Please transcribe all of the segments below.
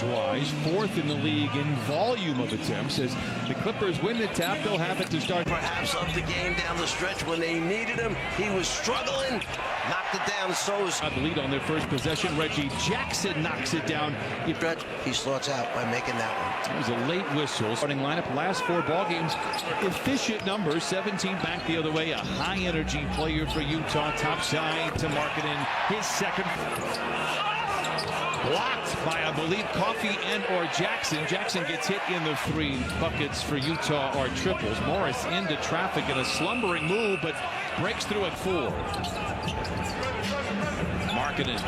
percentage-wise, fourth in the league in volume of attempts. As the Clippers win the tap, they'll have it to start. Perhaps up the game down the stretch when they needed him. He was struggling, knocked it down. So is the lead on their first possession. Reggie Jackson knocks it down. He starts out by making that one. It was a late whistle. Starting lineup, last 4 ball games, efficient numbers. 17 back the other way. A high-energy player for Utah. Top side to Markkanen. His second. Blocked by, I believe, Coffey and or Jackson. Jackson gets hit in the 3 buckets for Utah are triples. Morris into traffic in a slumbering move, but breaks through at 4. Markkanen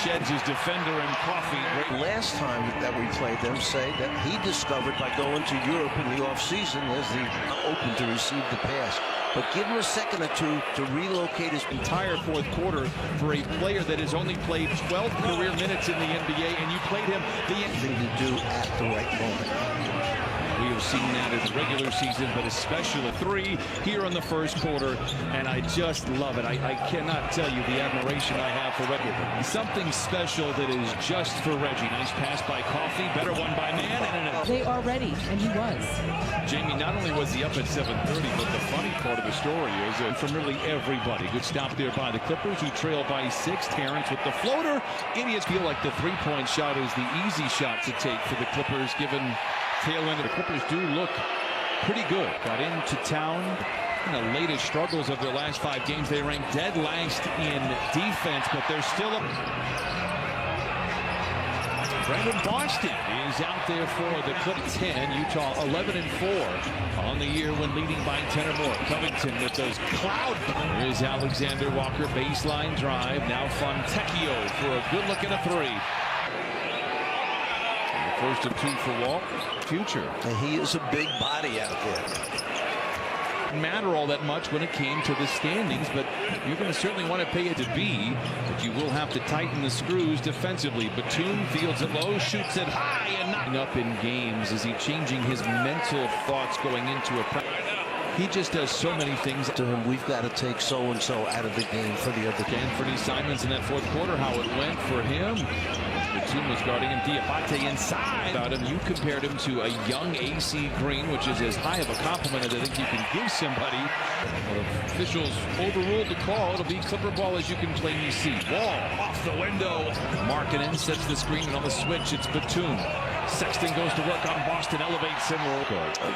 sheds his defender and Coffey. Last time that we played them, say that he discovered by going to Europe in the offseason as the open to receive the pass. But give him a second or two to relocate his entire fourth quarter for a player that has only played 12 career minutes in the NBA, and you played him the thing to do at the right moment. We have seen that in the regular season, but especially 3 here in the first quarter, and I just love it. I cannot tell you the admiration I have for Reggie. Something special that is just for Reggie. Nice pass by Coffey, better one by Mann. They are ready, and he was. Jamie, not only was he up at 7:30, but the funny part of the story is from really everybody. Good stop there by the Clippers, who trail by 6. Terrence with the floater. Idiots feel like the 3-point shot is the easy shot to take for the Clippers, given tail end. The Clippers do look pretty good. Got into town in the latest struggles of their last 5 games. They ranked dead last in defense, but they're still up. Brandon Boston is out there for the Clippers. 10, Utah 11-4 on the year when leading by 10 or more. Covington with those cloud. Here's Alexander Walker, baseline drive. Now Fontecchio for a good look at a 3. First of 2 for Walt. Future. And he is a big body out there. Didn't matter all that much when it came to the standings, but you're going to certainly want to pay it to B. But you will have to tighten the screws defensively. Batum fields it low, shoots it high, and knocking up in games. Is he changing his mental thoughts going into a He just does so many things. To him, we've got to take so-and-so out of the game for the other game. Anthony Simons in that fourth quarter, how it went for him. Batum was guarding him. Diabate inside. About him, you compared him to a young AC Green, which is as high of a compliment as I think you can give somebody. Well, officials overruled the call. It'll be Clipper ball, as you can plainly see. Wall off the window. Markkanen sets the screen, and on the switch, it's Batum. Sexton goes to work on Boston, elevates him.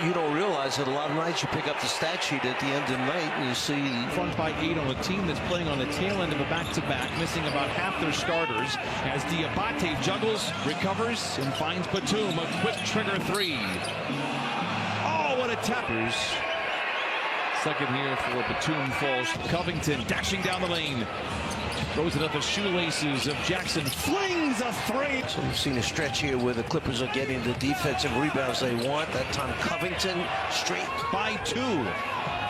You don't realize that a lot of nights you pick up the stat sheet at the end of the night and you see front by 8 on a team that's playing on the tail end of a back-to-back, missing about half their starters. As Diabate juggles, recovers, and finds Batum. A quick trigger 3. Oh, what a tappers. Second here for Batum falls. Covington dashing down the lane. Throws it up the shoelaces of Jackson. Flings a 3. So we've seen a stretch here where the Clippers are getting the defensive rebounds they want. That time Covington straight by 2.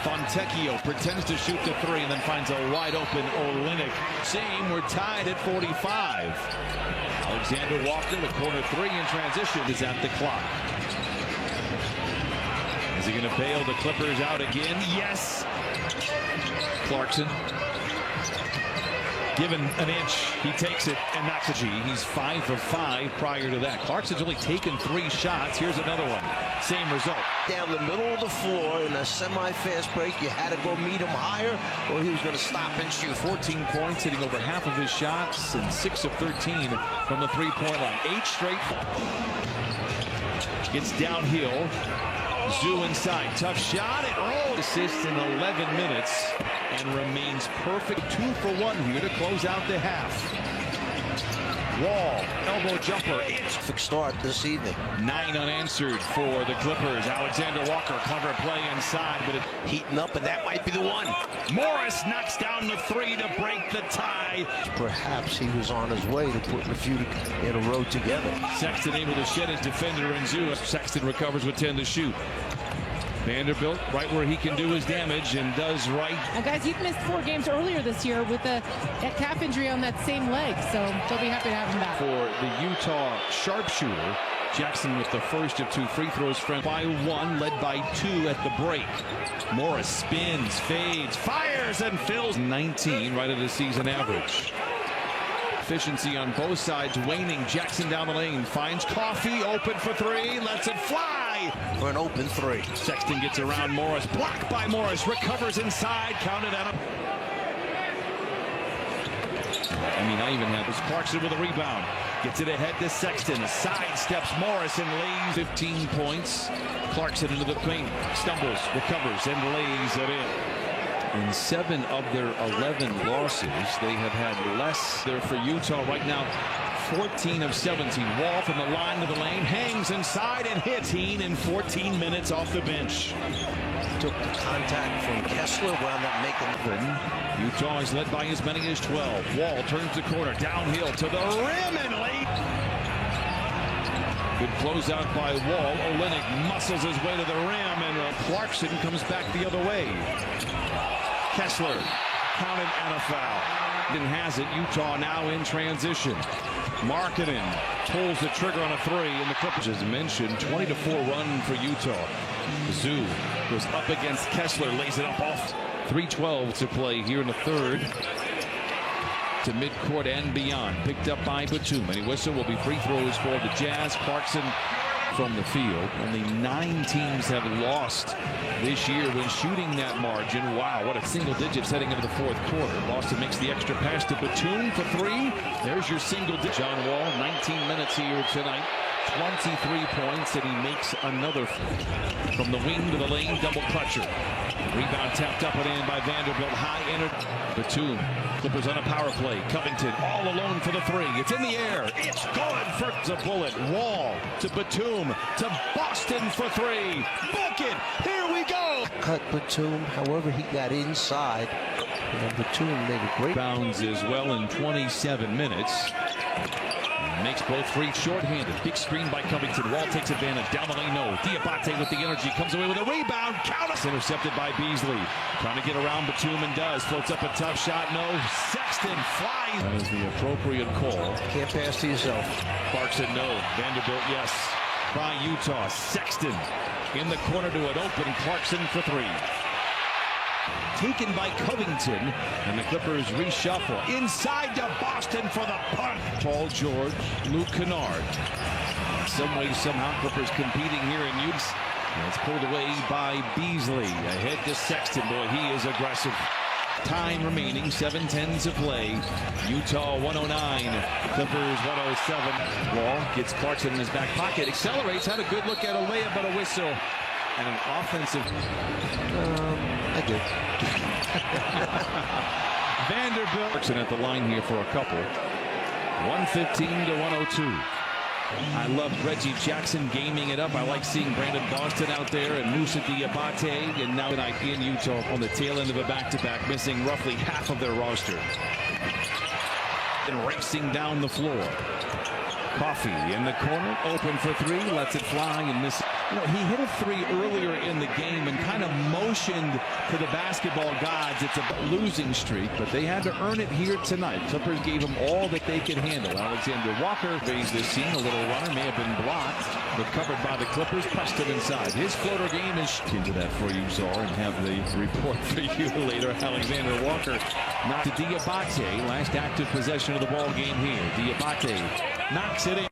Fontecchio pretends to shoot the 3 and then finds a wide open Olynyk. Same, we're tied at 45. Alexander Walker, the corner 3 in transition, is at the clock. Is he going to bail the Clippers out again? Yes. Clarkson. Given an inch, he takes it and knocks a G. He's 5 of 5 prior to that. Clarkson's only taken 3 shots. Here's another one. Same result. Down the middle of the floor in a semi-fast break, you had to go meet him higher, or he was going to stop and shoot. 14 points, hitting over half of his shots, and 6 of 13 from the 3-point line. 8 straight. Gets downhill. Zoo inside. Tough shot. It rolled. Assist in 11 minutes. And remains perfect. 2 for 1 here to close out the half. Wall, elbow jumper. It's a start this evening. 9 unanswered for the Clippers. Alexander Walker, clever play inside, but it heating up, and that might be the one. Morris knocks down the 3 to break the tie. Perhaps he was on his way to putting a few in a row together. Sexton able to shed his defender in Zoo. Sexton recovers with 10 to shoot. Vanderbilt right where he can do his damage and does right. Now, guys, you've missed 4 games earlier this year with a calf injury on that same leg, so they'll be happy to have him back. For the Utah sharpshooter, Jackson with the first of 2 free throws, front by 1, led by 2 at the break. Morris spins, fades, fires, and fills. 19 right at the season average. efficiency on both sides waning. Jackson down the lane, finds Coffey, open for three, lets it fly. For an open three. Sexton gets around Morris, blocked by Morris, recovers inside, counted out. I even had this. Clarkson with a rebound. Gets it ahead to Sexton. Sidesteps Morris and lays 15 points. Clarkson into the paint. Stumbles, recovers, and lays it in. In 7 of their 11 losses, they have had less there for Utah right now. 14 of 17. Wall from the line to the lane. Hangs inside and hits Heen in 14 minutes off the bench. Took the contact from Kessler, wound up making. Utah is led by as many as 12. Wall turns the corner, downhill to the rim and late. Good closeout by Wall. Olynyk muscles his way to the rim, and Clarkson comes back the other way. Kessler counted and a foul. And has it. Utah now in transition. Markkanen pulls the trigger on a three, and the Clippers, as mentioned, 20-4 run for Utah. Zoo goes up against Kessler, lays it up off. 3:12 to play here in the third. To midcourt and beyond. Picked up by Batum. Any whistle will be free throws for the Jazz. Clarkson from the field. Only 9 teams have lost this year when shooting that margin. Wow, what a single digits heading into the fourth quarter. Boston makes the extra pass to Batum for 3. There's your single digit. John Wall, 19 minutes here tonight. 23 points, and he makes another from the wing to the lane, double clutcher. Rebound tapped up and in by Vanderbilt. High entered. Batum. Clippers on a power play. Covington all alone for the 3. It's in the air. It's good for the bullet. Wall to Batum to Boston for 3. Book it. Here we go. Cut Batum. However, he got inside. And Batum made a great bounds as well in 27 minutes. Makes both free shorthanded. Big screen by Covington. Wall takes advantage. Down the lane, no. Diabate with the energy. Comes away with a rebound. Count us. Intercepted by Beasley. Trying to get around Batum and does. Floats up a tough shot. No. Sexton flies. That is the appropriate call. Can't pass to yourself. Clarkson, no. Vanderbilt, yes. By Utah. Sexton in the corner to an open. Clarkson for 3. Taken by Covington, and the Clippers reshuffle. Inside to Boston for the punt. Paul George, Luke Kennard. Some way, somehow, Clippers competing here in use. And it's pulled away by Beasley. Ahead to Sexton. Boy, he is aggressive. Time remaining, 7:10 to play. Utah 109, Clippers 107. Wall gets Clarkson in his back pocket, accelerates, had a good look at a layup, but a whistle. And an offensive. I do. Vanderbilt at the line here for a couple. 115 to 102. I love Reggie Jackson gaming it up. I like seeing Brandon Boston out there and Moussa Diabate, and now tonight in Utah on the tail end of a back-to-back, missing roughly half of their roster. And racing down the floor. Coffey in the corner, open for 3, lets it fly and miss. You know, he hit a 3 earlier in the game and kind of motioned to the basketball gods. It's a losing streak, but they had to earn it here tonight. Clippers gave them all that they could handle. Alexander Walker raised this scene. A little runner may have been blocked, but covered by the Clippers, pressed it inside. His floater game is into that for you, Czar, and have the report for you later. Alexander Walker not to Diabate. Last active possession of the ball game here. Diabate knocks it in.